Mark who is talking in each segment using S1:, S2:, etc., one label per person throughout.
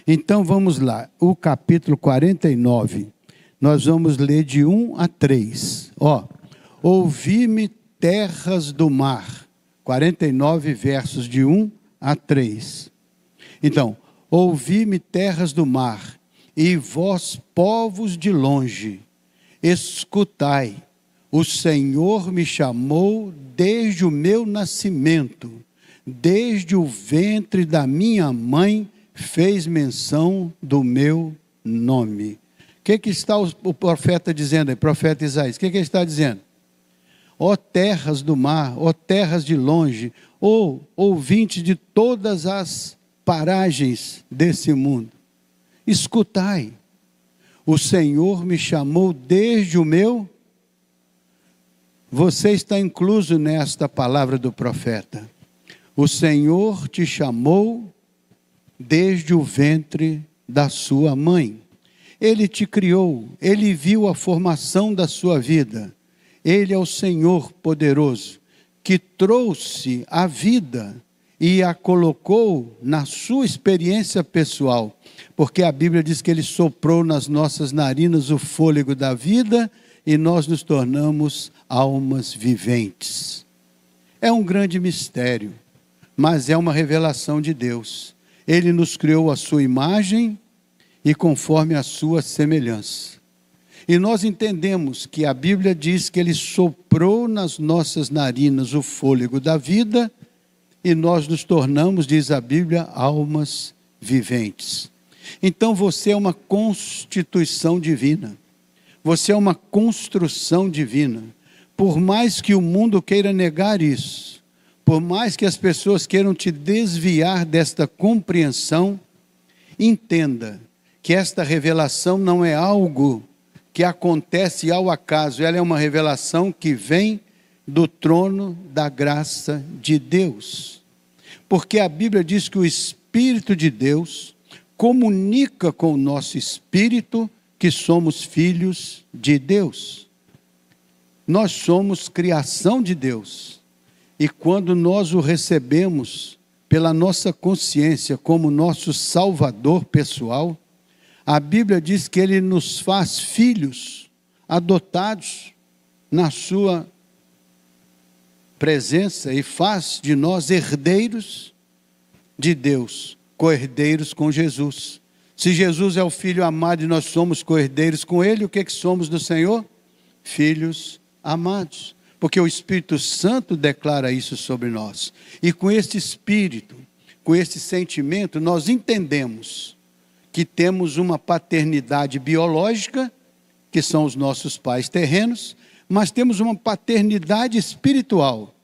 S1: Então vamos lá, o capítulo 49, nós vamos ler de 1 a 3. Ouvi-me terras do mar, 49 versos de 1 a 3. Então, ouvi-me terras do mar, e vós povos de longe, escutai, o Senhor me chamou desde o meu nascimento, desde o ventre da minha mãe, fez menção do meu nome. O que está o profeta dizendo aí, profeta Isaías? O que ele está dizendo? Ó terras do mar, ó terras de longe, ó ouvintes de todas as paragens desse mundo, escutai, o Senhor me chamou desde o meu... Você está incluso nesta palavra do profeta. O Senhor te chamou desde o ventre da sua mãe. Ele te criou, Ele viu a formação da sua vida. Ele é o Senhor poderoso, que trouxe a vida e a colocou na sua experiência pessoal. Porque a Bíblia diz que Ele soprou nas nossas narinas o fôlego da vida e nós nos tornamos almas viventes. É um grande mistério, mas é uma revelação de Deus. Ele nos criou à sua imagem e conforme a sua semelhança. E nós entendemos que a Bíblia diz que Ele soprou nas nossas narinas o fôlego da vida e nós nos tornamos, diz a Bíblia, almas viventes. Então você é uma constituição divina. Você é uma construção divina. Por mais que o mundo queira negar isso, por mais que as pessoas queiram te desviar desta compreensão, entenda que esta revelação não é algo que acontece ao acaso, ela é uma revelação que vem do trono da graça de Deus. Porque a Bíblia diz que o Espírito de Deus comunica com o nosso espírito que somos filhos de Deus. Nós somos criação de Deus. E quando nós o recebemos pela nossa consciência como nosso Salvador pessoal, a Bíblia diz que Ele nos faz filhos adotados na sua presença e faz de nós herdeiros de Deus, co-herdeiros com Jesus. Se Jesus é o Filho amado e nós somos co-herdeiros com Ele, o que somos do Senhor? Filhos amados. Porque o Espírito Santo declara isso sobre nós. E com este espírito, com este sentimento, nós entendemos que temos uma paternidade biológica, que são os nossos pais terrenos, mas temos uma paternidade espiritual,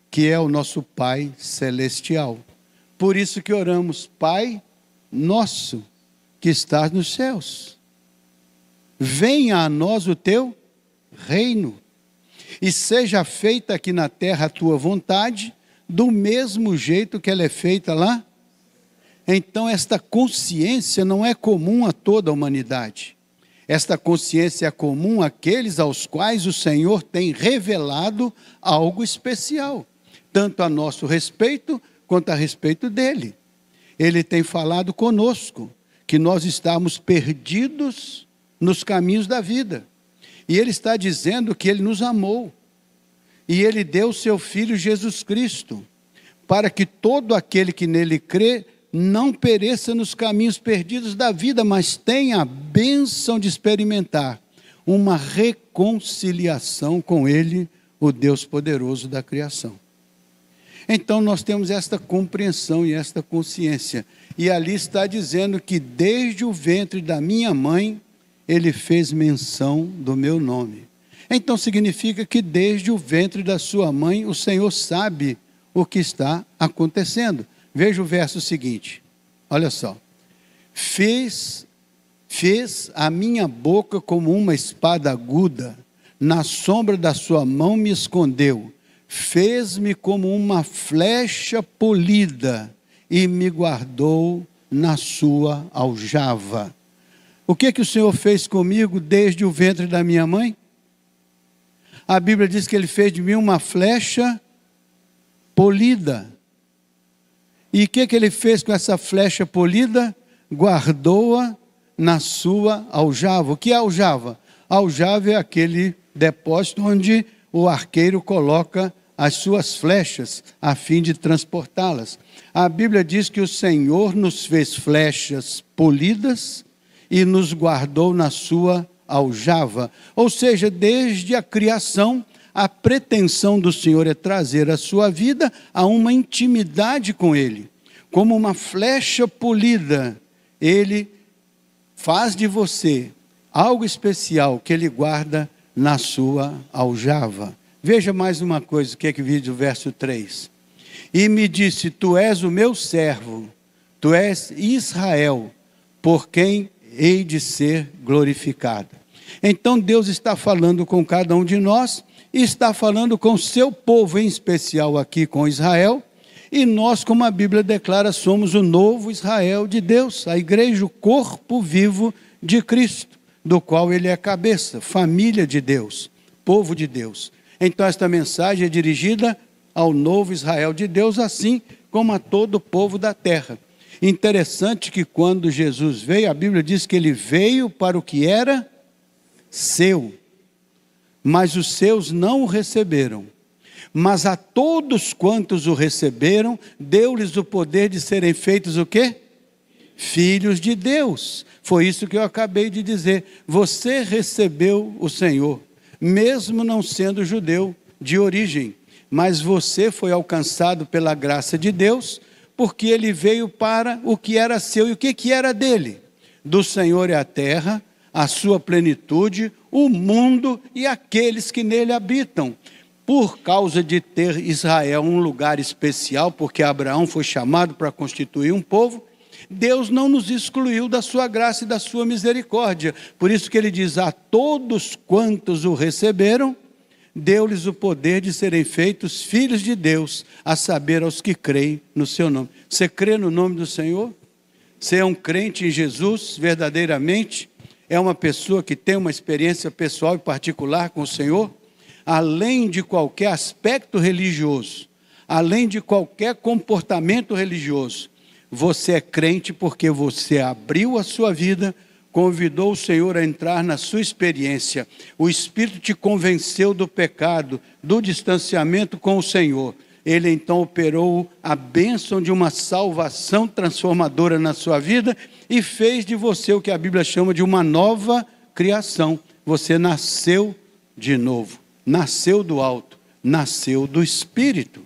S1: que é o nosso Pai celestial. Por isso que oramos, Pai nosso, que estás nos céus. Venha a nós o teu reino. E seja feita aqui na terra a tua vontade, do mesmo jeito que ela é feita lá. Então esta consciência não é comum a toda a humanidade. Esta consciência é comum àqueles aos quais o Senhor tem revelado algo especial, tanto a nosso respeito, quanto a respeito dele. Ele tem falado conosco, que nós estamos perdidos nos caminhos da vida. E Ele está dizendo que Ele nos amou. E Ele deu o seu Filho Jesus Cristo, para que todo aquele que nele crê, não pereça nos caminhos perdidos da vida, mas tenha a bênção de experimentar uma reconciliação com Ele, o Deus poderoso da criação. Então nós temos esta compreensão e esta consciência. E ali está dizendo que desde o ventre da minha mãe, Ele fez menção do meu nome. Então significa que desde o ventre da sua mãe, o Senhor sabe o que está acontecendo. Veja o verso seguinte, olha só. Fez a minha boca como uma espada aguda, na sombra da sua mão me escondeu. Fez-me como uma flecha polida e me guardou na sua aljava. O que o Senhor fez comigo desde o ventre da minha mãe? A Bíblia diz que Ele fez de mim uma flecha polida. E o que Ele fez com essa flecha polida? guardou-a na sua aljava. O que é aljava? Aljava é aquele depósito onde o arqueiro coloca as suas flechas, a fim de transportá-las. A Bíblia diz que o Senhor nos fez flechas polidas e nos guardou na sua aljava. Ou seja, desde a criação, a pretensão do Senhor é trazer a sua vida a uma intimidade com Ele. Como uma flecha polida, Ele faz de você algo especial que Ele guarda na sua aljava. Veja mais uma coisa, o que é que diz o verso 3. E me disse, tu és o meu servo, tu és Israel, por quem hei de ser glorificado. Então Deus está falando com cada um de nós, e está falando com o seu povo, em especial aqui com Israel, e nós, como a Bíblia declara, somos o novo Israel de Deus, a igreja, o corpo vivo de Cristo, do qual Ele é cabeça, família de Deus, povo de Deus. Então esta mensagem é dirigida ao novo Israel de Deus, assim como a todo o povo da terra. Interessante que quando Jesus veio, a Bíblia diz que Ele veio para o que era seu, mas os seus não o receberam. Mas a todos quantos o receberam, deu-lhes o poder de serem feitos o quê? Filhos de Deus. Foi isso que eu acabei de dizer. Você recebeu o Senhor, mesmo não sendo judeu de origem, mas você foi alcançado pela graça de Deus, porque Ele veio para o que era seu. E o que era dele? Do Senhor é a terra, a sua plenitude, o mundo e aqueles que nele habitam. Por causa de ter Israel um lugar especial, porque Abraão foi chamado para constituir um povo, Deus não nos excluiu da sua graça e da sua misericórdia. Por isso que Ele diz, a todos quantos o receberam, deu-lhes o poder de serem feitos filhos de Deus, a saber, aos que creem no seu nome. Você crê no nome do Senhor? Você é um crente em Jesus, verdadeiramente? É uma pessoa que tem uma experiência pessoal e particular com o Senhor? Além de qualquer aspecto religioso, além de qualquer comportamento religioso, você é crente porque você abriu a sua vida, convidou o Senhor a entrar na sua experiência. O Espírito te convenceu do pecado, do distanciamento com o Senhor. Ele então operou a bênção de uma salvação transformadora na sua vida e fez de você o que a Bíblia chama de uma nova criação. Você nasceu de novo, nasceu do alto, nasceu do Espírito.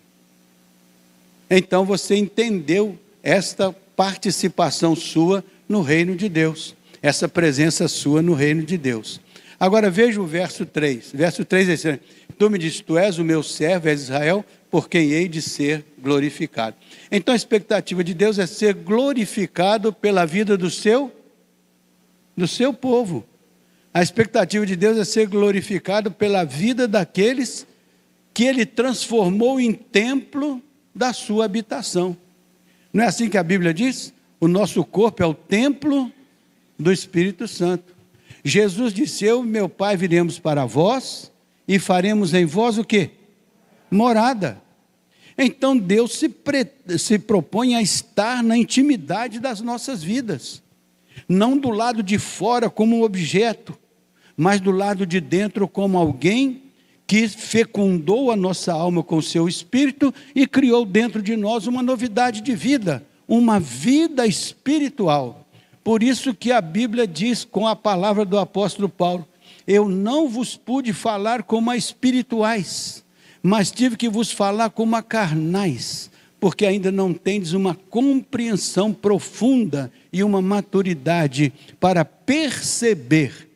S1: Então você entendeu esta participação sua no reino de Deus, essa presença sua no reino de Deus. Agora veja o verso 3. Verso 3 é assim: tu me dizes, tu és o meu servo, és Israel, por quem hei de ser glorificado. Então a expectativa de Deus é ser glorificado pela vida do seu povo. A expectativa de Deus é ser glorificado pela vida daqueles que Ele transformou em templo da sua habitação. Não é assim que a Bíblia diz? O nosso corpo é o templo do Espírito Santo. Jesus disse, eu e meu Pai viremos para vós e faremos em vós o quê? Morada. Então Deus se propõe a estar na intimidade das nossas vidas. Não do lado de fora como um objeto, mas do lado de dentro como alguém que fecundou a nossa alma com o seu Espírito e criou dentro de nós uma novidade de vida, uma vida espiritual. Por isso que a Bíblia diz com a palavra do apóstolo Paulo, eu não vos pude falar como a espirituais, mas tive que vos falar como a carnais, porque ainda não tendes uma compreensão profunda e uma maturidade para perceber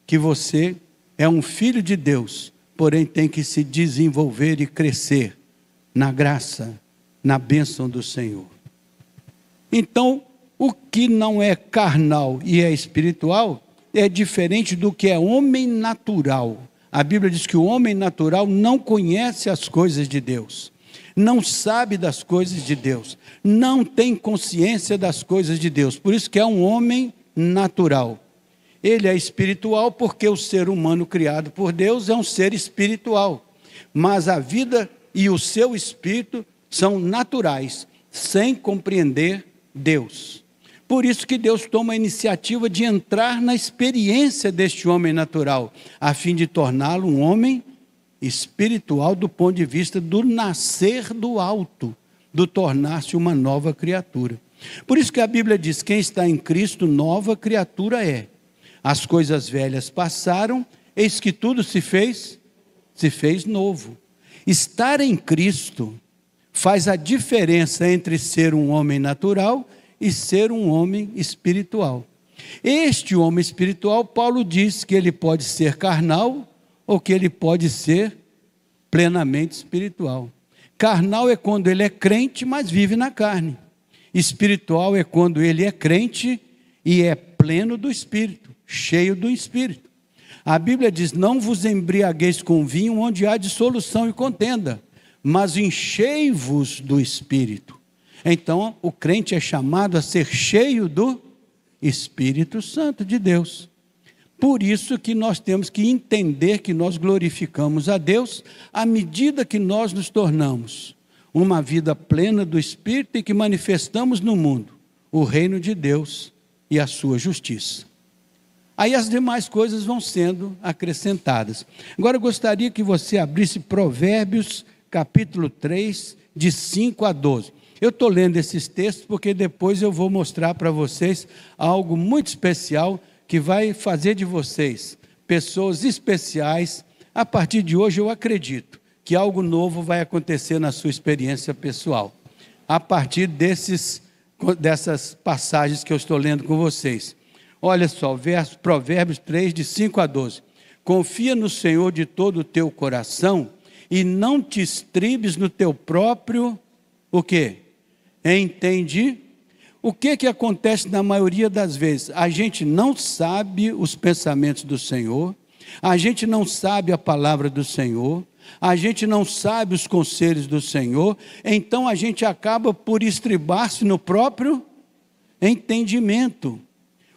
S1: que você é um filho de Deus, porém tem que se desenvolver e crescer na graça, na bênção do Senhor. Então, o que não é carnal e é espiritual é diferente do que é homem natural. A Bíblia diz que o homem natural não conhece as coisas de Deus, não sabe das coisas de Deus, não tem consciência das coisas de Deus. Por isso que é um homem natural. Ele é espiritual porque o ser humano criado por Deus é um ser espiritual. Mas a vida e o seu espírito são naturais, sem compreender Deus. Por isso que Deus toma a iniciativa de entrar na experiência deste homem natural, a fim de torná-lo um homem espiritual do ponto de vista do nascer do alto, do tornar-se uma nova criatura. Por isso que a Bíblia diz, quem está em Cristo, nova criatura é. As coisas velhas passaram, eis que tudo se fez novo. Estar em Cristo faz a diferença entre ser um homem natural e ser um homem espiritual. Este homem espiritual, Paulo diz que ele pode ser carnal ou que ele pode ser plenamente espiritual. Carnal é quando ele é crente, mas vive na carne. Espiritual é quando ele é crente e é pleno do Espírito, cheio do Espírito. A Bíblia diz, não vos embriagueis com vinho onde há dissolução e contenda, mas enchei-vos do Espírito. Então, o crente é chamado a ser cheio do Espírito Santo de Deus. Por isso que nós temos que entender que nós glorificamos a Deus à medida que nós nos tornamos uma vida plena do Espírito e que manifestamos no mundo o reino de Deus e a sua justiça. Aí as demais coisas vão sendo acrescentadas. Agora eu gostaria que você abrisse Provérbios capítulo 3, de 5 a 12. Eu estou lendo esses textos porque depois eu vou mostrar para vocês algo muito especial que vai fazer de vocês pessoas especiais. A partir de hoje eu acredito que algo novo vai acontecer na sua experiência pessoal, a partir dessas passagens que eu estou lendo com vocês. Olha só, Provérbios 3, de 5 a 12. Confia no Senhor de todo o teu coração e não te estribes no teu próprio, o quê? Entende? O que acontece na maioria das vezes? A gente não sabe os pensamentos do Senhor, a gente não sabe a palavra do Senhor, a gente não sabe os conselhos do Senhor, então a gente acaba por estribar-se no próprio entendimento,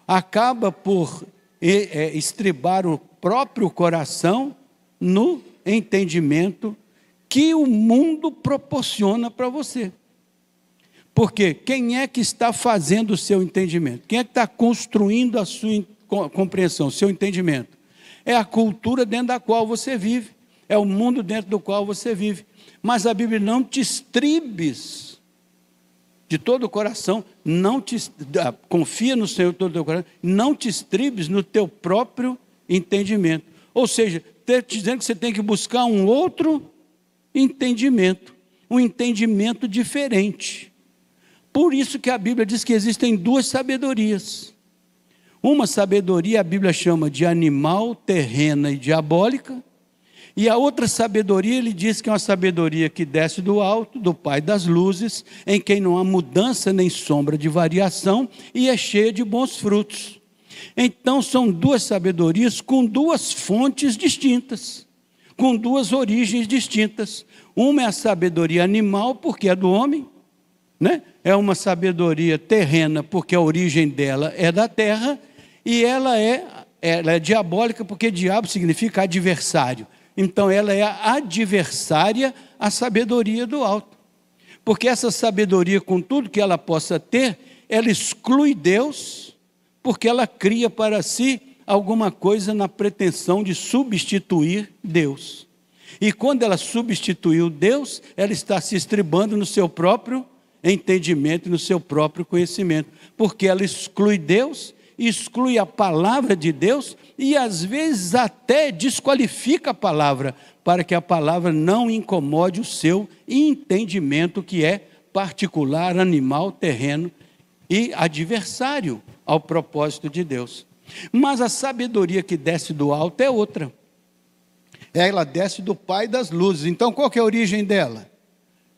S1: acaba por estribar o próprio coração no entendimento que o mundo proporciona para você. Porque quem é que está fazendo o seu entendimento? Quem é que está construindo a sua compreensão, o seu entendimento? É a cultura dentro da qual você vive, é o mundo dentro do qual você vive. Mas a Bíblia não te estribes de todo o coração, confia no Senhor de todo o teu coração, não te estribes no teu próprio entendimento. Ou seja, te dizendo que você tem que buscar um outro entendimento, um entendimento diferente. Por isso que a Bíblia diz que existem duas sabedorias. Uma sabedoria a Bíblia chama de animal, terrena e diabólica. E a outra sabedoria, ele diz que é uma sabedoria que desce do alto, do Pai das luzes, em quem não há mudança nem sombra de variação e é cheia de bons frutos. Então são duas sabedorias com duas fontes distintas, com duas origens distintas. Uma é a sabedoria animal, porque é do homem, né? É uma sabedoria terrena, porque a origem dela é da terra, e ela é diabólica, porque diabo significa adversário. Então ela é a adversária à sabedoria do alto. Porque essa sabedoria, com tudo que ela possa ter, ela exclui Deus, porque ela cria para si alguma coisa na pretensão de substituir Deus. E quando ela substituiu Deus, ela está se estribando no seu próprio entendimento, no seu próprio conhecimento, porque ela exclui Deus, exclui a palavra de Deus e às vezes até desqualifica a palavra, para que a palavra não incomode o seu entendimento, que é particular, animal, terreno e adversário ao propósito de Deus. Mas a sabedoria que desce do alto é outra. Ela desce do Pai das luzes. Então qual que é a origem dela?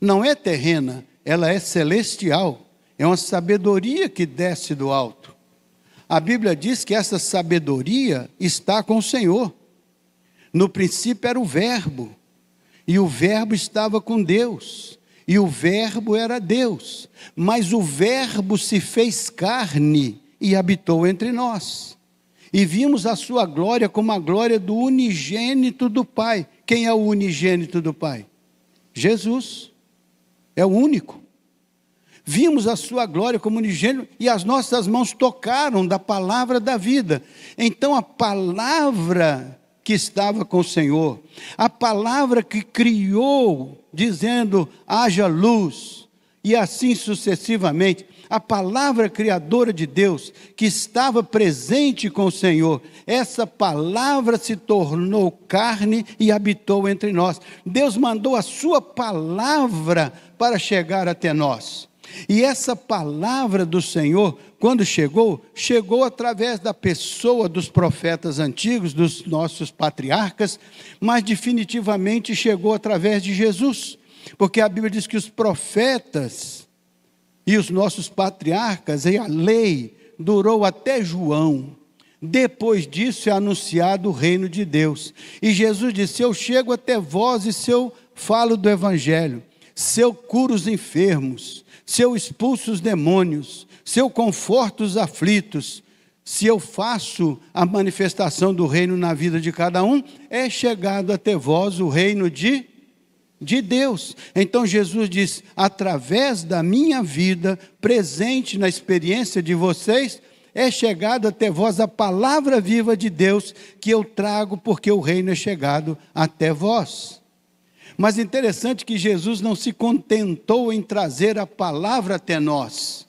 S1: Não é terrena, ela é celestial. É uma sabedoria que desce do alto. A Bíblia diz que essa sabedoria está com o Senhor. No princípio era o Verbo, e o Verbo estava com Deus, e o Verbo era Deus. Mas o Verbo se fez carne e habitou entre nós. E vimos a sua glória como a glória do unigênito do Pai. Quem é o unigênito do Pai? Jesus. É o único. vimos a sua glória como unigênito, e as nossas mãos tocaram da palavra da vida. Então a palavra que estava com o Senhor, a palavra que criou, dizendo, haja luz, e assim sucessivamente, a palavra criadora de Deus, que estava presente com o Senhor, essa palavra se tornou carne e habitou entre nós. Deus mandou a sua palavra para chegar até nós. E essa palavra do Senhor, quando chegou através da pessoa dos profetas antigos, dos nossos patriarcas, mas definitivamente chegou através de Jesus. Porque a Bíblia diz que os profetas e os nossos patriarcas, e a lei durou até João. Depois disso é anunciado o reino de Deus. E Jesus disse, eu chego até vós e se eu falo do evangelho, se eu curo os enfermos, se eu expulso os demônios, se eu conforto os aflitos, se eu faço a manifestação do reino na vida de cada um, é chegado até vós o reino de Deus. Então Jesus diz, através da minha vida, presente na experiência de vocês, é chegado até vós a palavra viva de Deus, que eu trago, porque o reino é chegado até vós. Mas interessante que Jesus não se contentou em trazer a palavra até nós.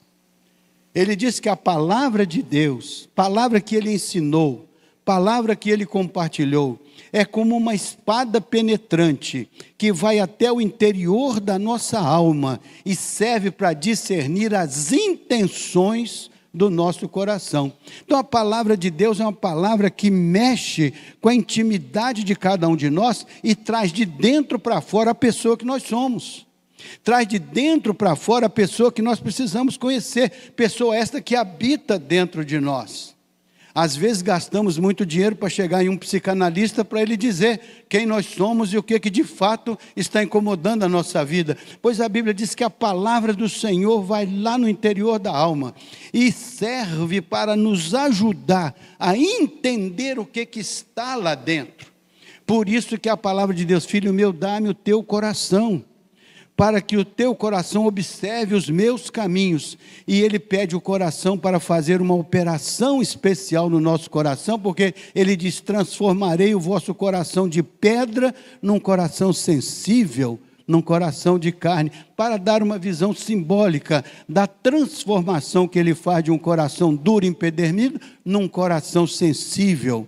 S1: Ele disse que a palavra de Deus, palavra que ele ensinou, palavra que ele compartilhou, é como uma espada penetrante, que vai até o interior da nossa alma e serve para discernir as intenções do nosso coração. Então a palavra de Deus é uma palavra que mexe com a intimidade de cada um de nós e traz de dentro para fora a pessoa que nós somos. Traz de dentro para fora a pessoa que nós precisamos conhecer, pessoa esta que habita dentro de nós. Às vezes gastamos muito dinheiro para chegar em um psicanalista para ele dizer quem nós somos e o que de fato está incomodando a nossa vida. Pois a Bíblia diz que a palavra do Senhor vai lá no interior da alma e serve para nos ajudar a entender o que está lá dentro. Por isso que a palavra de Deus, filho meu, dá-me o teu coração, para que o teu coração observe os meus caminhos. E ele pede o coração para fazer uma operação especial no nosso coração, porque ele diz, transformarei o vosso coração de pedra num coração sensível, num coração de carne, para dar uma visão simbólica da transformação que ele faz de um coração duro e empedernido num coração sensível.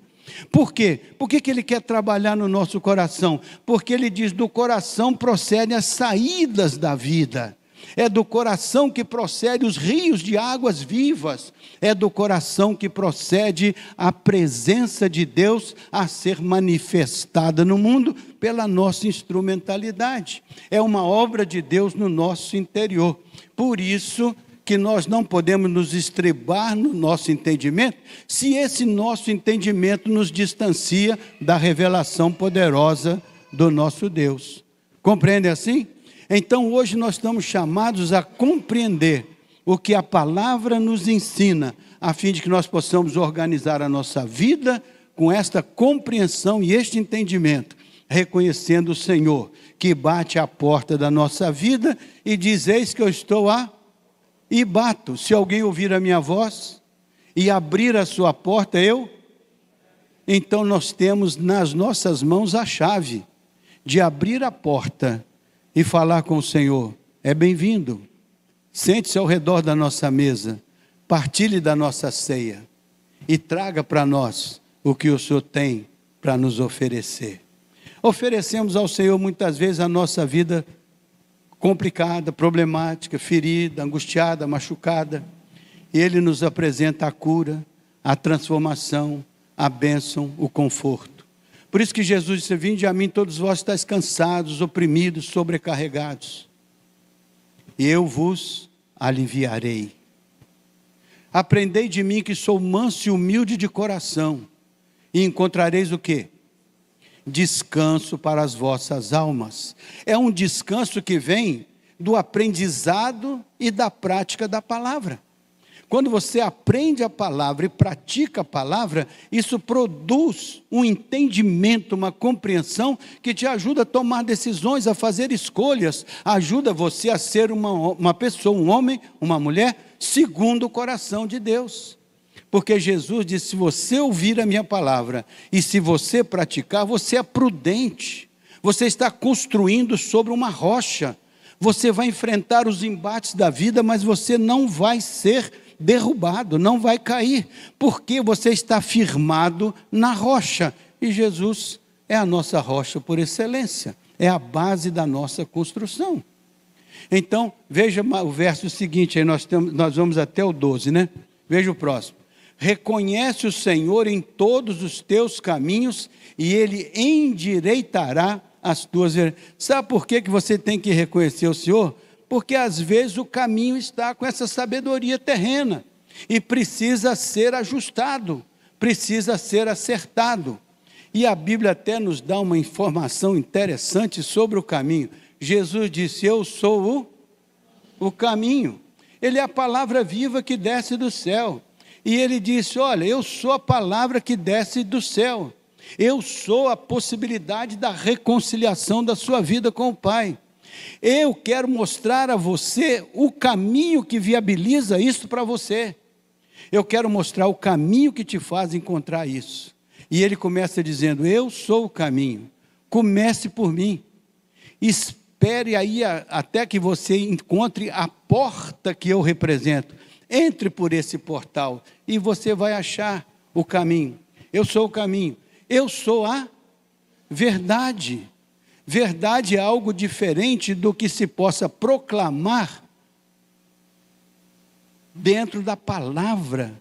S1: Por quê? Por que ele quer trabalhar no nosso coração? Porque ele diz, do coração procedem as saídas da vida. É do coração que procede os rios de águas vivas. É do coração que procede a presença de Deus a ser manifestada no mundo pela nossa instrumentalidade. É uma obra de Deus no nosso interior. Por isso que nós não podemos nos estribar no nosso entendimento, se esse nosso entendimento nos distancia da revelação poderosa do nosso Deus. Compreende assim? Então hoje nós estamos chamados a compreender o que a palavra nos ensina, a fim de que nós possamos organizar a nossa vida com esta compreensão e este entendimento, reconhecendo o Senhor, que bate à porta da nossa vida e diz, eis que eu estou e bato. Se alguém ouvir a minha voz e abrir a sua porta, então nós temos nas nossas mãos a chave de abrir a porta e falar com o Senhor. É bem-vindo. Sente-se ao redor da nossa mesa, partilhe da nossa ceia e traga para nós o que o Senhor tem para nos oferecer. Oferecemos ao Senhor muitas vezes a nossa vida complicada, problemática, ferida, angustiada, machucada. E Ele nos apresenta a cura, a transformação, a bênção, o conforto. Por isso que Jesus disse, vinde a mim todos vós estáis cansados, oprimidos, sobrecarregados, e eu vos aliviarei. Aprendei de mim que sou manso e humilde de coração, e encontrareis o quê? Descanso para as vossas almas. É um descanso que vem do aprendizado e da prática da palavra. Quando você aprende a palavra e pratica a palavra, isso produz um entendimento, uma compreensão que te ajuda a tomar decisões, a fazer escolhas, ajuda você a ser uma pessoa, um homem, uma mulher, segundo o coração de Deus. Porque Jesus disse, se você ouvir a minha palavra e se você praticar, você é prudente, você está construindo sobre uma rocha, você vai enfrentar os embates da vida, mas você não vai ser derrubado, não vai cair, porque você está firmado na rocha, e Jesus é a nossa rocha por excelência, é a base da nossa construção. Então, veja o verso seguinte, aí nós vamos até o 12, né? Veja o próximo. Reconhece o Senhor em todos os teus caminhos, e Ele endireitará as tuas veredas. Sabe por que você tem que reconhecer o Senhor? Porque às vezes o caminho está com essa sabedoria terrena, e precisa ser ajustado, precisa ser acertado. E a Bíblia até nos dá uma informação interessante sobre o caminho. Jesus disse, eu sou o caminho. Ele é a palavra viva que desce do céu. E ele disse, olha, eu sou a palavra que desce do céu. Eu sou a possibilidade da reconciliação da sua vida com o Pai. Eu quero mostrar a você o caminho que viabiliza isso para você. Eu quero mostrar o caminho que te faz encontrar isso. E ele começa dizendo, eu sou o caminho. Comece por mim. Espere aí até que você encontre a porta que eu represento. Entre por esse portal e você vai achar o caminho. Eu sou o caminho. Eu sou a verdade. Verdade é algo diferente do que se possa proclamar dentro da palavra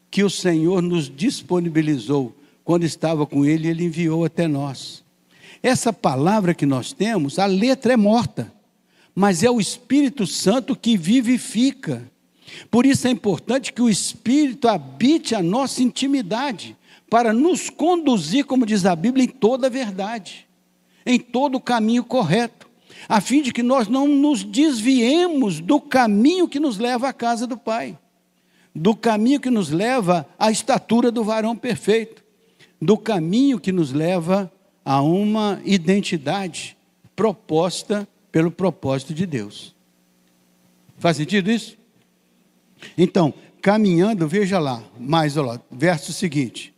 S1: que o Senhor nos disponibilizou. Quando estava com Ele, Ele enviou até nós. Essa palavra que nós temos, a letra é morta, mas é o Espírito Santo que vivifica. Por isso é importante que o Espírito habite a nossa intimidade, para nos conduzir, como diz a Bíblia, em toda a verdade, em todo o caminho correto, a fim de que nós não nos desviemos do caminho que nos leva à casa do Pai, do caminho que nos leva à estatura do varão perfeito, do caminho que nos leva a uma identidade proposta pelo propósito de Deus. Faz sentido isso? Então, caminhando, veja lá, verso seguinte.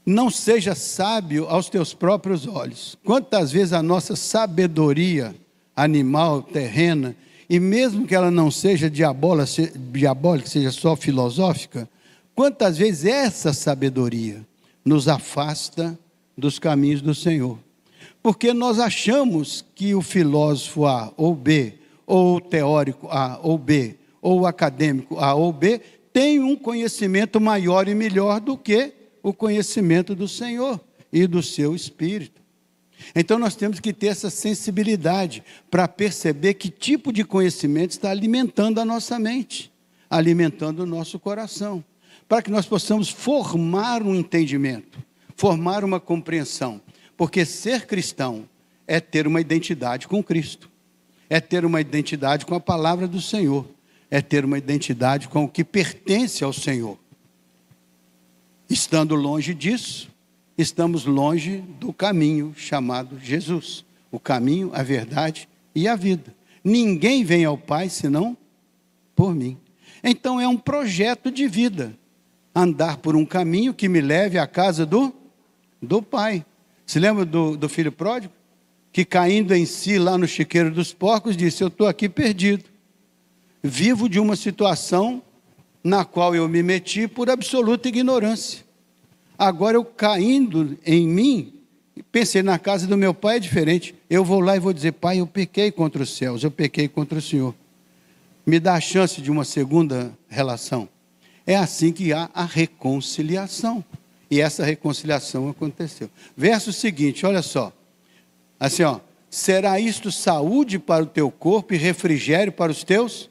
S1: Não seja sábio aos teus próprios olhos. Quantas vezes a nossa sabedoria animal, terrena, e mesmo que ela não seja diabólica, seja só filosófica, quantas vezes essa sabedoria nos afasta dos caminhos do Senhor? Porque nós achamos que o filósofo A ou B, ou o teórico A ou B, ou o acadêmico A ou B, tem um conhecimento maior e melhor do que o conhecimento do Senhor e do seu Espírito. Então nós temos que ter essa sensibilidade para perceber que tipo de conhecimento está alimentando a nossa mente, alimentando o nosso coração, para que nós possamos formar um entendimento, formar uma compreensão, porque ser cristão é ter uma identidade com Cristo, é ter uma identidade com a palavra do Senhor, é ter uma identidade com o que pertence ao Senhor. Estando longe disso, estamos longe do caminho chamado Jesus. O caminho, a verdade e a vida. Ninguém vem ao Pai senão por mim. Então é um projeto de vida. Andar por um caminho que me leve à casa do Pai. Se lembra do filho pródigo? Que caindo em si lá no chiqueiro dos porcos, disse, eu estou aqui perdido. Vivo de uma situação na qual eu me meti por absoluta ignorância. Agora eu caindo em mim, pensei na casa do meu pai é diferente. Eu vou lá e vou dizer, pai, eu pequei contra os céus, eu pequei contra o Senhor. Me dá a chance de uma segunda relação. É assim que há a reconciliação. E essa reconciliação aconteceu. Verso seguinte, olha só. Assim, ó. Será isto saúde para o teu corpo e refrigério para os teus?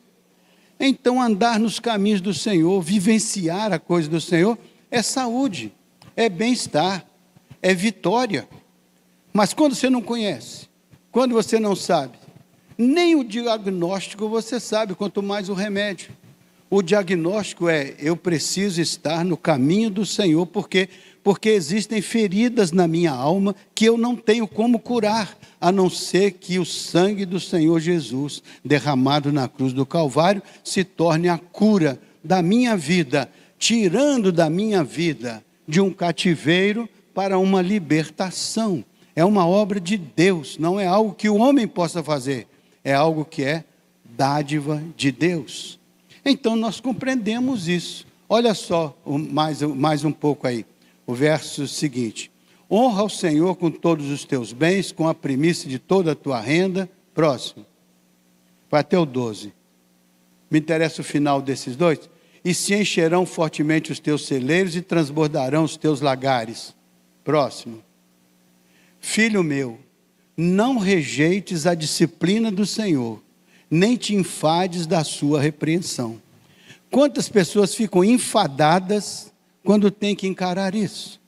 S1: Então andar nos caminhos do Senhor, vivenciar a coisa do Senhor, é saúde, é bem-estar, é vitória. Mas quando você não conhece, quando você não sabe, nem o diagnóstico você sabe, quanto mais o remédio. O diagnóstico é: eu preciso estar no caminho do Senhor, porque existem feridas na minha alma que eu não tenho como curar, a não ser que o sangue do Senhor Jesus, derramado na cruz do Calvário, se torne a cura da minha vida, tirando da minha vida de um cativeiro para uma libertação. É uma obra de Deus, não é algo que o homem possa fazer, é algo que é dádiva de Deus. Então nós compreendemos isso. Olha só mais um pouco aí, o verso seguinte: honra ao Senhor com todos os teus bens, com a primícia de toda a tua renda. Próximo, vai até o 12. Me interessa o final desses dois. E se encherão fortemente os teus celeiros e transbordarão os teus lagares. Próximo. Filho meu, não rejeites a disciplina do Senhor, nem te enfades da sua repreensão. Quantas pessoas ficam enfadadas quando têm que encarar isso?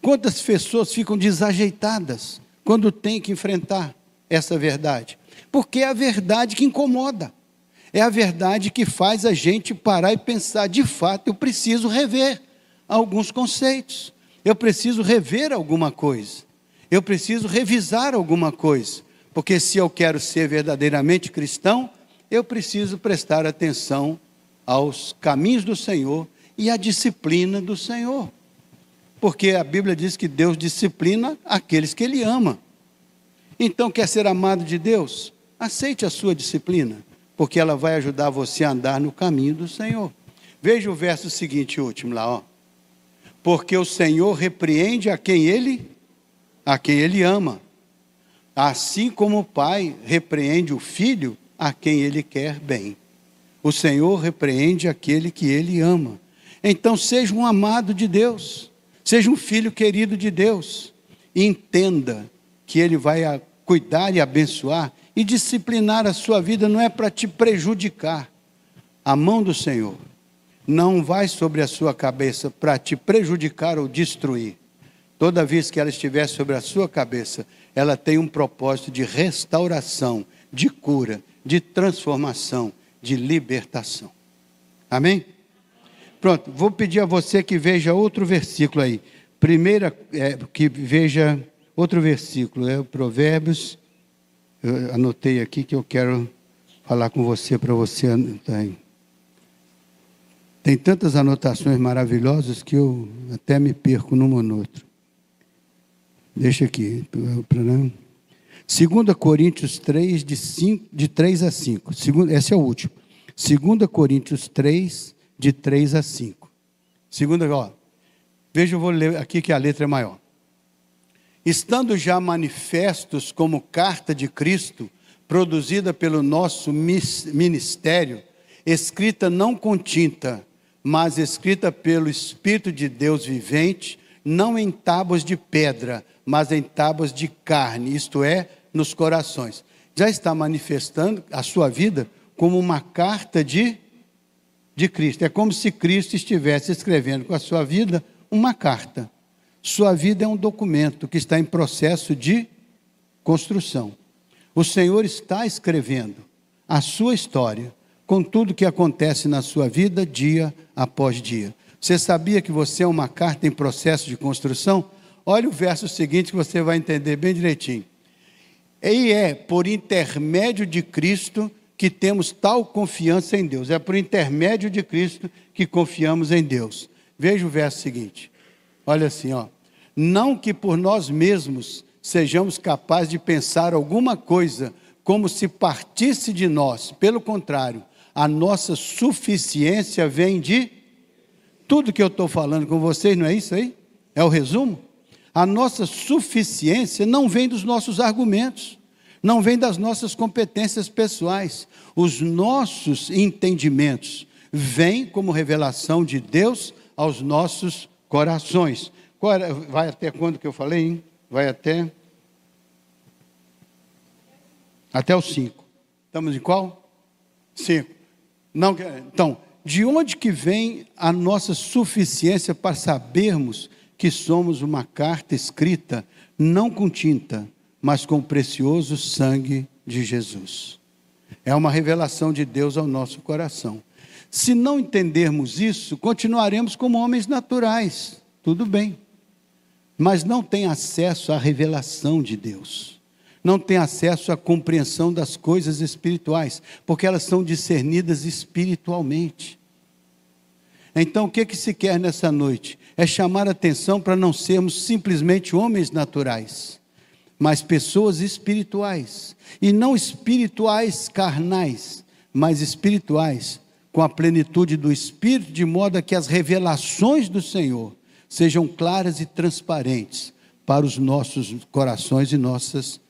S1: Quantas pessoas ficam desajeitadas quando têm que enfrentar essa verdade? Porque é a verdade que incomoda. É a verdade que faz a gente parar e pensar: de fato, eu preciso rever alguns conceitos. Eu preciso rever alguma coisa. Eu preciso revisar alguma coisa. Porque se eu quero ser verdadeiramente cristão, eu preciso prestar atenção aos caminhos do Senhor e à disciplina do Senhor. Porque a Bíblia diz que Deus disciplina aqueles que Ele ama. Então, quer ser amado de Deus? Aceite a sua disciplina, porque ela vai ajudar você a andar no caminho do Senhor. Veja o verso seguinte, último lá, ó. Porque o Senhor repreende a quem Ele ama, assim como o pai repreende o filho a quem Ele quer bem. O Senhor repreende aquele que Ele ama. Então seja um amado de Deus, seja um filho querido de Deus, e entenda que Ele vai cuidar e abençoar e disciplinar a sua vida, não é para te prejudicar. A mão do Senhor não vai sobre a sua cabeça para te prejudicar ou destruir. Toda vez que ela estiver sobre a sua cabeça, ela tem um propósito de restauração, de cura, de transformação, de libertação. Amém? Pronto, vou pedir a você que veja outro versículo aí. Que veja outro versículo, é o Provérbios. Eu anotei aqui que eu quero falar com você, para você anotar aí. Tem tantas anotações maravilhosas que eu até me perco num ou no outro. Deixa aqui. 2 Coríntios 3, de 3 a 5. Esse é o último. 2 Coríntios 3, de 3 a 5. Veja, eu vou ler aqui que a letra é maior. Estando já manifestos como carta de Cristo, produzida pelo nosso ministério, escrita não com tinta, mas escrita pelo Espírito de Deus vivente, não em tábuas de pedra, mas em tábuas de carne, isto é, nos corações. Já está manifestando a sua vida como uma carta de Cristo. É como se Cristo estivesse escrevendo com a sua vida uma carta. Sua vida é um documento que está em processo de construção. O Senhor está escrevendo a sua história, com tudo que acontece na sua vida, dia após dia. Você sabia que você é uma carta em processo de construção? Olha o verso seguinte que você vai entender bem direitinho. E é por intermédio de Cristo que temos tal confiança em Deus. É por intermédio de Cristo que confiamos em Deus. Veja o verso seguinte. Olha assim, ó. Não que por nós mesmos sejamos capazes de pensar alguma coisa como se partisse de nós. Pelo contrário, a nossa suficiência vem de... Tudo que eu estou falando com vocês, não é isso aí? É o resumo? A nossa suficiência não vem dos nossos argumentos, não vem das nossas competências pessoais. Os nossos entendimentos vêm como revelação de Deus aos nossos corações. Vai até quando que eu falei, hein? Vai até o 5. Estamos em qual? 5. Não, então, de onde que vem a nossa suficiência para sabermos que somos uma carta escrita, não com tinta, mas com o precioso sangue de Jesus? É uma revelação de Deus ao nosso coração. Se não entendermos isso, continuaremos como homens naturais, tudo bem, mas não tem acesso à revelação de Deus, não tem acesso à compreensão das coisas espirituais, porque elas são discernidas espiritualmente. Então o que se quer nessa noite? É chamar a atenção para não sermos simplesmente homens naturais, mas pessoas espirituais, e não espirituais carnais, mas espirituais, com a plenitude do Espírito, de modo a que as revelações do Senhor sejam claras e transparentes para os nossos corações e nossas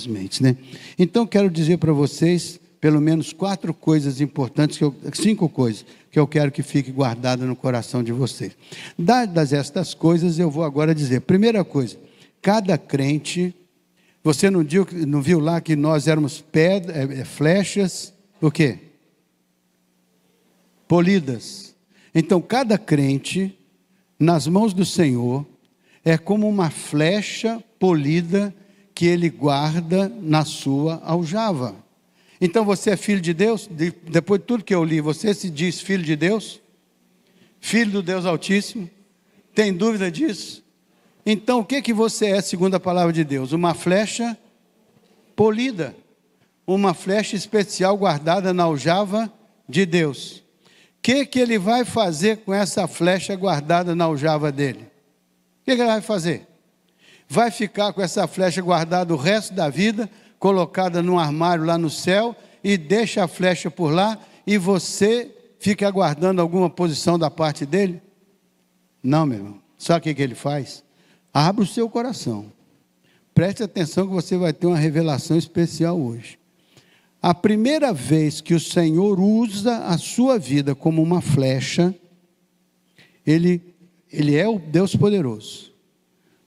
S1: mentes, né? Então quero dizer para vocês, pelo menos 4 coisas importantes, 5 coisas, que eu quero que fique guardada no coração de vocês. Dadas estas coisas, eu vou agora dizer. Primeira coisa, cada crente, você não viu lá que nós éramos flechas, o quê? Polidas. Então cada crente, nas mãos do Senhor, é como uma flecha polida que Ele guarda na sua aljava. Então você é filho de Deus? Depois de tudo que eu li, você se diz filho de Deus? Filho do Deus Altíssimo? Tem dúvida disso? Então o que você é segundo a palavra de Deus? Uma flecha polida, uma flecha especial guardada na aljava de Deus. O que Ele vai fazer com essa flecha guardada na aljava dele? O que Ele vai fazer? Vai ficar com essa flecha guardada o resto da vida, colocada num armário lá no céu, e deixa a flecha por lá, e você fica aguardando alguma posição da parte dele? Não, meu irmão. Sabe o que Ele faz? Abra o seu coração. Preste atenção que você vai ter uma revelação especial hoje. A primeira vez que o Senhor usa a sua vida como uma flecha, Ele é o Deus poderoso.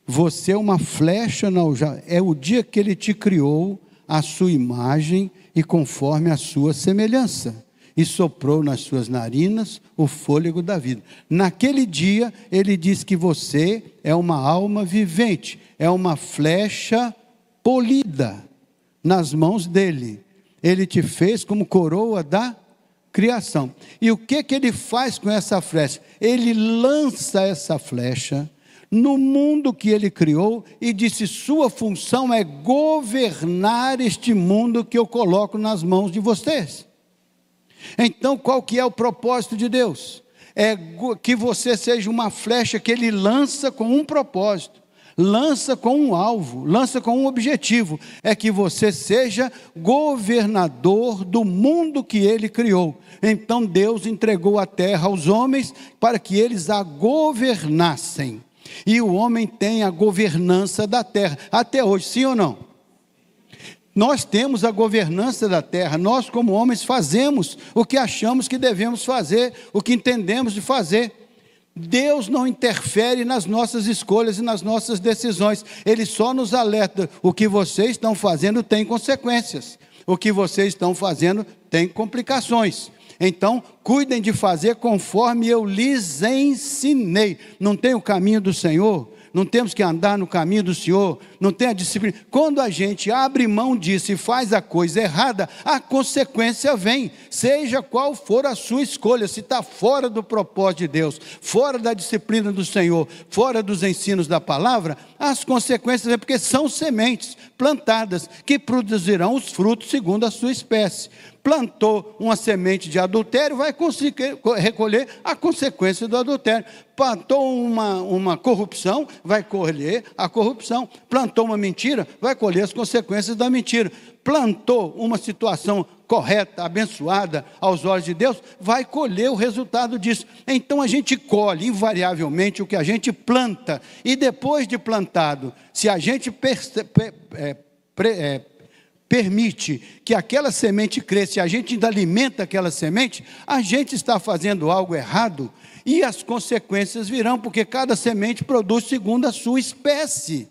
S1: Você é uma flecha na aljava. É o dia que Ele te criou à sua imagem e conforme a sua semelhança, e soprou nas suas narinas o fôlego da vida. Naquele dia Ele diz que você é uma alma vivente, é uma flecha polida nas mãos dEle. Ele te fez como coroa da criação. E o que Ele faz com essa flecha? Ele lança essa flecha no mundo que Ele criou e disse: sua função é governar este mundo que eu coloco nas mãos de vocês. Então qual que é o propósito de Deus? É que você seja uma flecha que Ele lança com um propósito, lança com um alvo, lança com um objetivo, é que você seja governador do mundo que Ele criou. Então Deus entregou a terra aos homens para que eles a governassem, e o homem tem a governança da terra, até hoje, sim ou não? Nós temos a governança da terra, nós como homens fazemos o que achamos que devemos fazer, o que entendemos de fazer. Deus não interfere nas nossas escolhas e nas nossas decisões, Ele só nos alerta: o que vocês estão fazendo tem consequências, o que vocês estão fazendo tem complicações. Então, cuidem de fazer conforme eu lhes ensinei. Não tem o caminho do Senhor? Não temos que andar no caminho do Senhor? Não tem a disciplina? Quando a gente abre mão disso e faz a coisa errada, a consequência vem, seja qual for a sua escolha. Se está fora do propósito de Deus, fora da disciplina do Senhor, fora dos ensinos da palavra, as consequências vêm, porque são sementes plantadas que produzirão os frutos segundo a sua espécie. Plantou uma semente de adultério, vai conseguir recolher a consequência do adultério. Plantou uma corrupção, vai colher a corrupção. Plantou uma mentira, vai colher as consequências da mentira. Plantou uma situação correta, abençoada aos olhos de Deus, vai colher o resultado disso. Então a gente colhe invariavelmente o que a gente planta, e depois de plantado, se a gente permite que aquela semente cresça, e a gente ainda alimenta aquela semente, a gente está fazendo algo errado, e as consequências virão, porque cada semente produz segundo a sua espécie.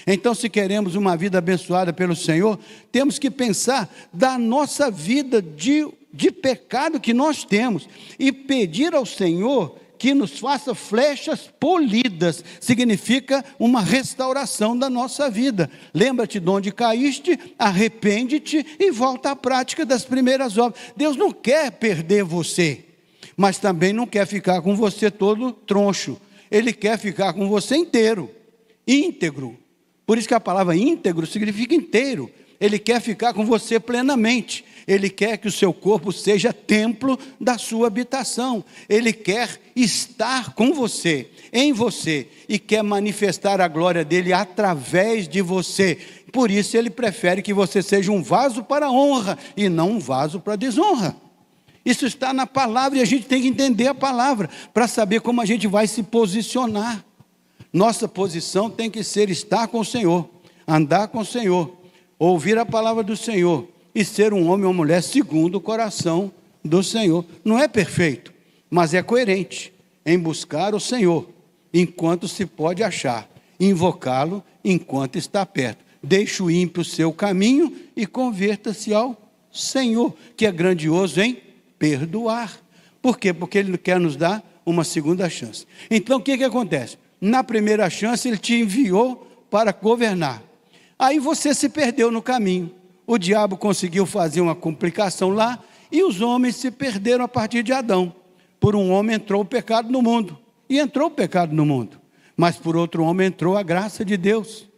S1: Então, se queremos uma vida abençoada pelo Senhor, temos que pensar da nossa vida de pecado que nós temos, e pedir ao Senhor que nos faça flechas polidas, significa uma restauração da nossa vida. Lembra-te de onde caíste, arrepende-te e volta à prática das primeiras obras. Deus não quer perder você, mas também não quer ficar com você todo troncho. Ele quer ficar com você inteiro, íntegro. Por isso que a palavra íntegro significa inteiro. Ele quer ficar com você plenamente. Ele quer que o seu corpo seja templo da sua habitação. Ele quer estar com você, em você, e quer manifestar a glória dele através de você. Por isso ele prefere que você seja um vaso para a honra e não um vaso para a desonra. Isso está na palavra e a gente tem que entender a palavra para saber como a gente vai se posicionar. Nossa posição tem que ser estar com o Senhor, andar com o Senhor, ouvir a palavra do Senhor e ser um homem ou mulher segundo o coração do Senhor. Não é perfeito, mas é coerente em buscar o Senhor enquanto se pode achar, invocá-lo enquanto está perto. Deixe o ímpio o seu caminho e converta-se ao Senhor, que é grandioso em perdoar. Por quê? Porque Ele quer nos dar uma segunda chance. Então o que acontece? Na primeira chance Ele te enviou para governar. Aí você se perdeu no caminho. O diabo conseguiu fazer uma complicação lá e os homens se perderam a partir de Adão. Por um homem entrou o pecado no mundo. E entrou o pecado no mundo. Mas por outro homem entrou a graça de Deus.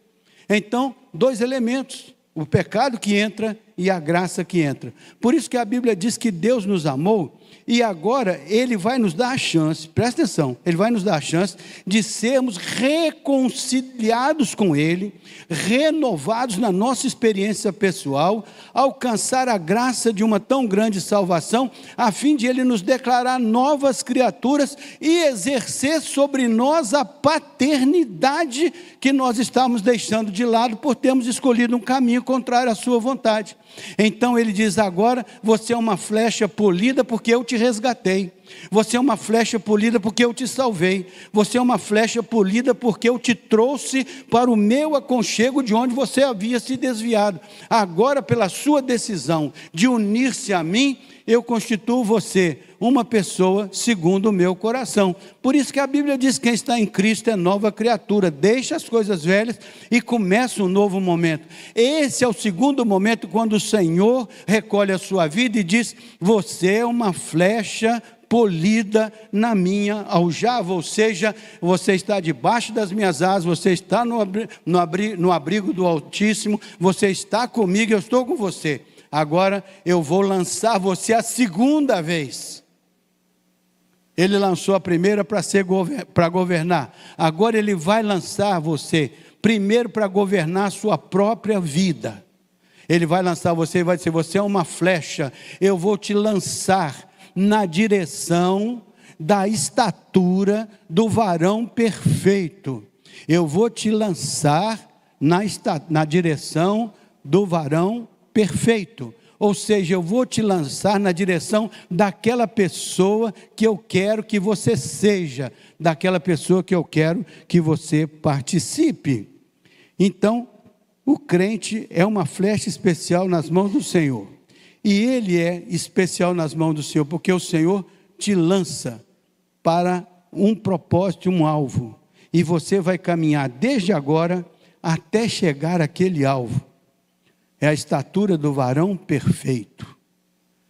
S1: Então, dois elementos. O pecado que entra e a graça que entra. Por isso que a Bíblia diz que Deus nos amou e agora Ele vai nos dar a chance, presta atenção, Ele vai nos dar a chance de sermos reconciliados com Ele, renovados na nossa experiência pessoal, alcançar a graça de uma tão grande salvação, a fim de Ele nos declarar novas criaturas e exercer sobre nós a paternidade que nós estamos deixando de lado por termos escolhido um caminho contrário à sua vontade. Então Ele diz agora, você é uma flecha polida porque eu te resgatei. Você é uma flecha polida porque eu te salvei. Você é uma flecha polida porque eu te trouxe para o meu aconchego de onde você havia se desviado. Agora, pela sua decisão de unir-se a mim, eu constituo você uma pessoa segundo o meu coração. Por isso que a Bíblia diz que quem está em Cristo é nova criatura. Deixa as coisas velhas e começa um novo momento. Esse é o segundo momento quando o Senhor recolhe a sua vida e diz, você é uma flecha polida na minha aljava, ou seja, você está debaixo das minhas asas, você está no abrigo do Altíssimo, você está comigo, eu estou com você. Agora eu vou lançar você a segunda vez. Ele lançou a primeira para governar. Agora Ele vai lançar você, primeiro para governar a sua própria vida. Ele vai lançar você e vai dizer, você é uma flecha, eu vou te lançar na direção da estatura do varão perfeito. Eu vou te lançar na direção do varão perfeito. Ou seja, eu vou te lançar na direção daquela pessoa que eu quero que você seja, daquela pessoa que eu quero que você participe. Então, o crente é uma flecha especial nas mãos do Senhor. E ele é especial nas mãos do Senhor, porque o Senhor te lança para um propósito, um alvo. E você vai caminhar desde agora até chegar àquele alvo. É a estatura do varão perfeito.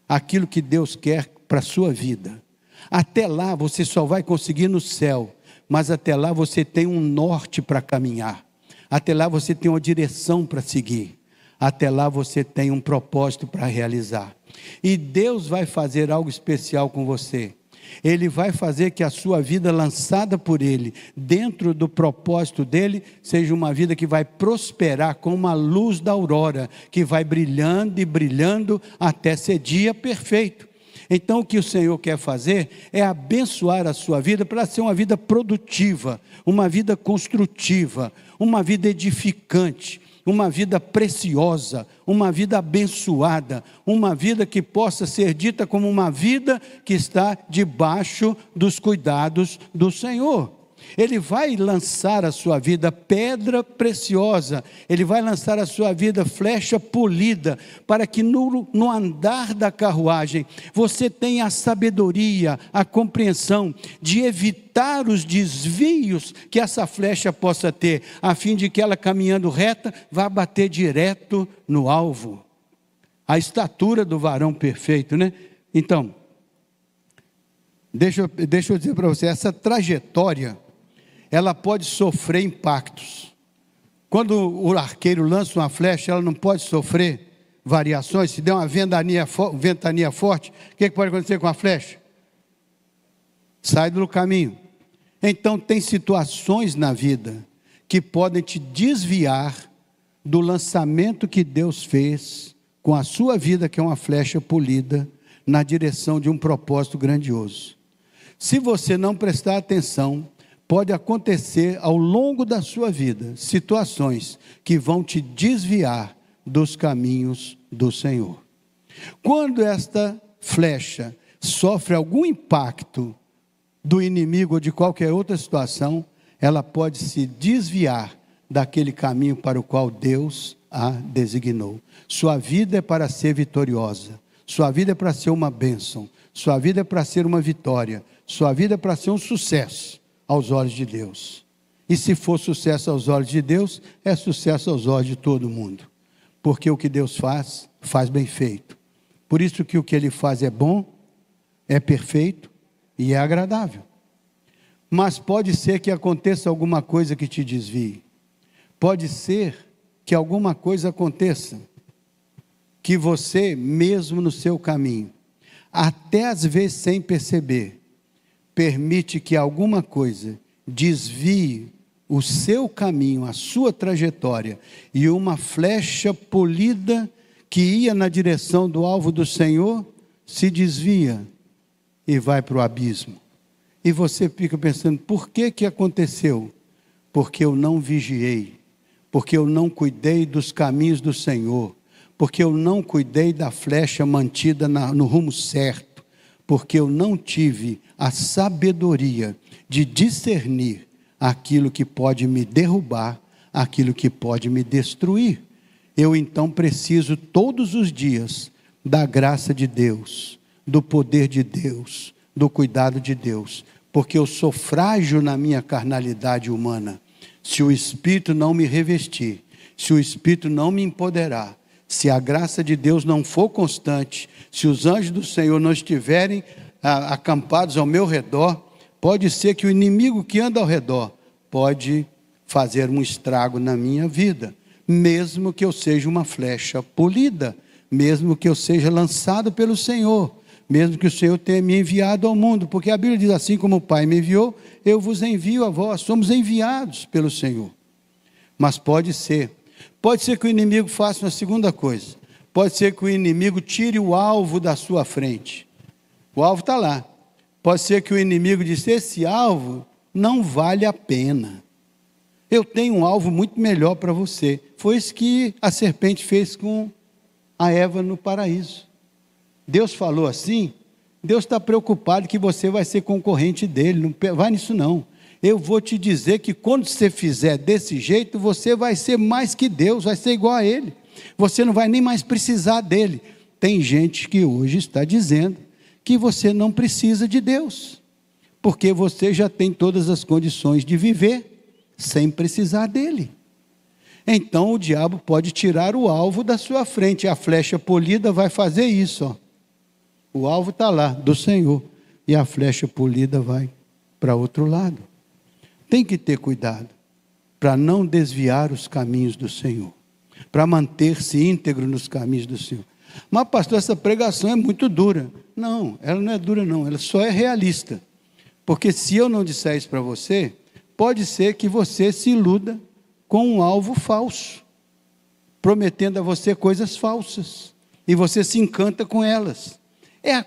S1: Aquilo que Deus quer para a sua vida. Até lá você só vai conseguir no céu, mas até lá você tem um norte para caminhar. Até lá você tem uma direção para seguir. Até lá você tem um propósito para realizar. E Deus vai fazer algo especial com você. Ele vai fazer que a sua vida lançada por Ele, dentro do propósito dEle, seja uma vida que vai prosperar como uma luz da aurora, que vai brilhando e brilhando até ser dia perfeito. Então o que o Senhor quer fazer é abençoar a sua vida para ser uma vida produtiva, uma vida construtiva, uma vida edificante, uma vida preciosa, uma vida abençoada, uma vida que possa ser dita como uma vida que está debaixo dos cuidados do Senhor. Ele vai lançar a sua vida pedra preciosa, Ele vai lançar a sua vida flecha polida, para que no andar da carruagem, você tenha a sabedoria, a compreensão de evitar os desvios que essa flecha possa ter, a fim de que ela, caminhando reta, vá bater direto no alvo. A estatura do varão perfeito, né? Então, deixa eu dizer para você, essa trajetória, ela pode sofrer impactos. Quando o arqueiro lança uma flecha, ela não pode sofrer variações. Se der uma ventania forte, o que pode acontecer com a flecha? Sai do caminho. Então tem situações na vida que podem te desviar do lançamento que Deus fez com a sua vida, que é uma flecha polida, na direção de um propósito grandioso. Se você não prestar atenção, pode acontecer ao longo da sua vida situações que vão te desviar dos caminhos do Senhor. Quando esta flecha sofre algum impacto do inimigo ou de qualquer outra situação, ela pode se desviar daquele caminho para o qual Deus a designou. Sua vida é para ser vitoriosa, sua vida é para ser uma bênção, sua vida é para ser uma vitória, sua vida é para ser um sucesso aos olhos de Deus. E se for sucesso aos olhos de Deus, é sucesso aos olhos de todo mundo. Porque o que Deus faz, faz bem feito. Por isso que o que Ele faz é bom, é perfeito e é agradável. Mas pode ser que aconteça alguma coisa que te desvie. Pode ser que alguma coisa aconteça, que você, mesmo no seu caminho, até às vezes sem perceber, permite que alguma coisa desvie o seu caminho, a sua trajetória, e uma flecha polida que ia na direção do alvo do Senhor, se desvia e vai para o abismo. E você fica pensando, por que aconteceu? Porque eu não vigiei, porque eu não cuidei dos caminhos do Senhor, porque eu não cuidei da flecha mantida no rumo certo, porque eu não tive a sabedoria de discernir aquilo que pode me derrubar, aquilo que pode me destruir. Eu então preciso todos os dias da graça de Deus, do poder de Deus, do cuidado de Deus, porque eu sou frágil na minha carnalidade humana. Se o Espírito não me revestir, se o Espírito não me empoderar, se a graça de Deus não for constante, se os anjos do Senhor não estiverem acampados ao meu redor, pode ser que o inimigo que anda ao redor pode fazer um estrago na minha vida, mesmo que eu seja uma flecha polida, mesmo que eu seja lançado pelo Senhor, mesmo que o Senhor tenha me enviado ao mundo, porque a Bíblia diz assim, como o Pai me enviou, eu vos envio a vós, somos enviados pelo Senhor. Mas pode ser que o inimigo faça uma segunda coisa, pode ser que o inimigo tire o alvo da sua frente, o alvo está lá, pode ser que o inimigo disse, esse alvo não vale a pena, eu tenho um alvo muito melhor para você. Foi isso que a serpente fez com a Eva no paraíso. Deus falou assim, Deus está preocupado que você vai ser concorrente dele, não vai nisso não. Eu vou te dizer que quando você fizer desse jeito, você vai ser mais que Deus, vai ser igual a ele. Você não vai nem mais precisar dele. Tem gente que hoje está dizendo que você não precisa de Deus, porque você já tem todas as condições de viver sem precisar dele. Então o diabo pode tirar o alvo da sua frente, a flecha polida vai fazer isso, ó. O alvo está lá, do Senhor, e a flecha polida vai para outro lado. Tem que ter cuidado, para não desviar os caminhos do Senhor, para manter-se íntegro nos caminhos do Senhor. Mas pastor, essa pregação é muito dura. Não, ela não é dura não, ela só é realista. Porque se eu não disser isso para você, pode ser que você se iluda com um alvo falso, prometendo a você coisas falsas, e você se encanta com elas. É a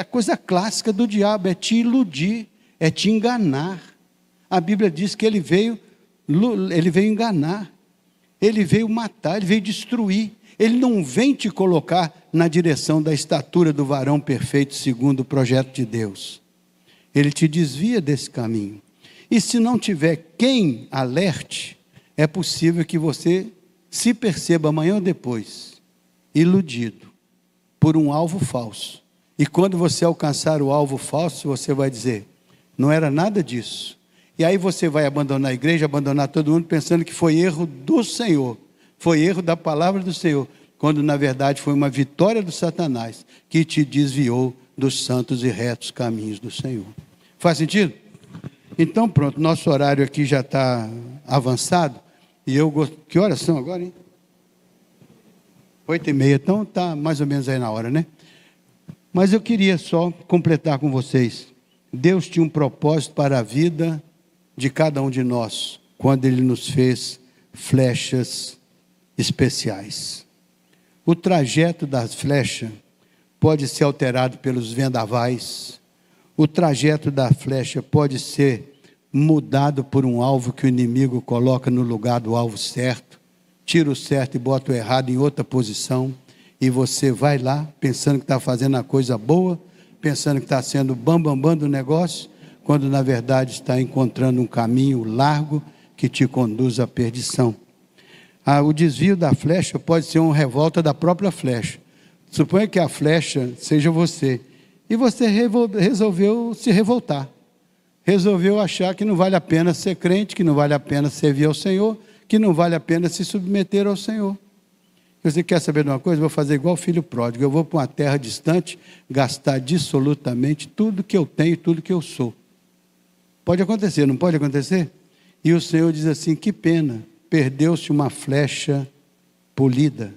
S1: coisa clássica do diabo, é te iludir, é te enganar. A Bíblia diz que ele veio enganar, ele veio matar, ele veio destruir. Ele não vem te colocar na direção da estatura do varão perfeito segundo o projeto de Deus. Ele te desvia desse caminho. E se não tiver quem alerte, é possível que você se perceba amanhã ou depois iludido por um alvo falso. E quando você alcançar o alvo falso, você vai dizer: não era nada disso. E aí você vai abandonar a igreja, abandonar todo mundo, pensando que foi erro do Senhor, foi erro da palavra do Senhor, quando na verdade foi uma vitória do Satanás, que te desviou dos santos e retos caminhos do Senhor. Faz sentido? Então pronto, nosso horário aqui já está avançado, e eu gosto... Que horas são agora, hein? 8h30, então está mais ou menos aí na hora, né? Mas eu queria só completar com vocês. Deus tinha um propósito para a vida de cada um de nós, quando Ele nos fez flechas especiais. O trajeto das flechas pode ser alterado pelos vendavais. O trajeto da flecha pode ser mudado por um alvo que o inimigo coloca no lugar do alvo certo. Tira o certo e bota o errado em outra posição. E você vai lá pensando que está fazendo a coisa boa, pensando que está sendo bambambam do negócio, quando na verdade está encontrando um caminho largo que te conduz à perdição. O desvio da flecha pode ser uma revolta da própria flecha. Suponha que a flecha seja você, e você resolveu se revoltar. Resolveu achar que não vale a pena ser crente, que não vale a pena servir ao Senhor, que não vale a pena se submeter ao Senhor. Você quer saber de uma coisa? Vou fazer igual o filho pródigo. Eu vou para uma terra distante, gastar dissolutamente tudo que eu tenho, tudo que eu sou. Pode acontecer, não pode acontecer? E o Senhor diz assim: que pena, perdeu-se uma flecha polida,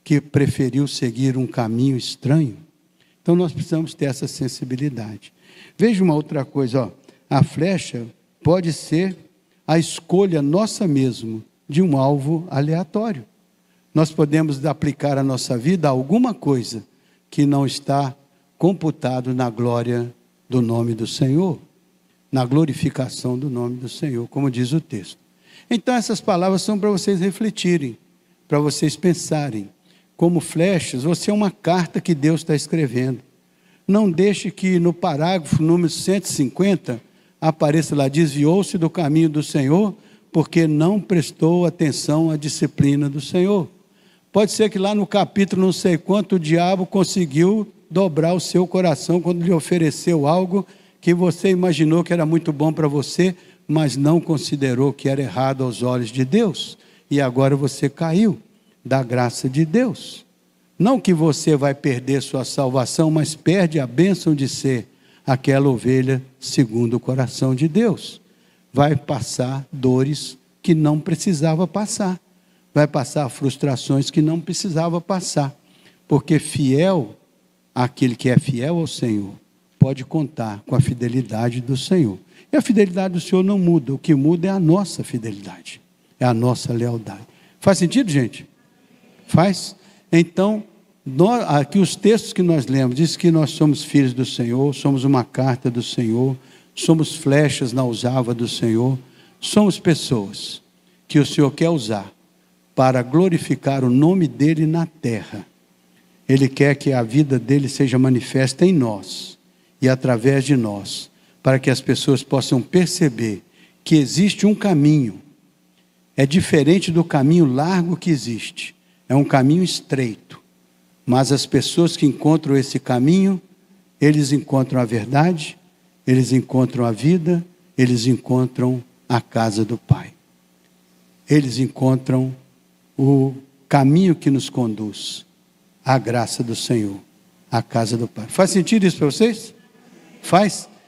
S1: que preferiu seguir um caminho estranho. Então nós precisamos ter essa sensibilidade. Veja uma outra coisa, ó. A flecha pode ser a escolha nossa mesmo de um alvo aleatório. Nós podemos aplicar a nossa vida a alguma coisa que não está computado na glória do nome do Senhor, na glorificação do nome do Senhor, como diz o texto. Então essas palavras são para vocês refletirem, para vocês pensarem. Como flechas, você é uma carta que Deus está escrevendo. Não deixe que no parágrafo número 150 apareça lá: desviou-se do caminho do Senhor, porque não prestou atenção à disciplina do Senhor. Pode ser que lá no capítulo não sei quanto o diabo conseguiu dobrar o seu coração quando lhe ofereceu algo que você imaginou que era muito bom para você, mas não considerou que era errado aos olhos de Deus. E agora você caiu da graça de Deus. Não que você vai perder sua salvação, mas perde a bênção de ser aquela ovelha segundo o coração de Deus. Vai passar dores que não precisava passar. Vai passar frustrações que não precisava passar. Porque fiel, aquele que é fiel ao Senhor, pode contar com a fidelidade do Senhor. E a fidelidade do Senhor não muda. O que muda é a nossa fidelidade. É a nossa lealdade. Faz sentido, gente? Faz? Então, aqui os textos que nós lemos, diz que nós somos filhos do Senhor, somos uma carta do Senhor, somos flechas na aljava do Senhor, somos pessoas que o Senhor quer usar para glorificar o nome dEle na terra. Ele quer que a vida dEle seja manifesta em nós e através de nós, para que as pessoas possam perceber que existe um caminho. É diferente do caminho largo que existe, é um caminho estreito. Mas as pessoas que encontram esse caminho, eles encontram a verdade, eles encontram a vida, eles encontram a casa do Pai. Eles encontram o caminho que nos conduz à graça do Senhor, à casa do Pai. Faz sentido isso para vocês? Faz?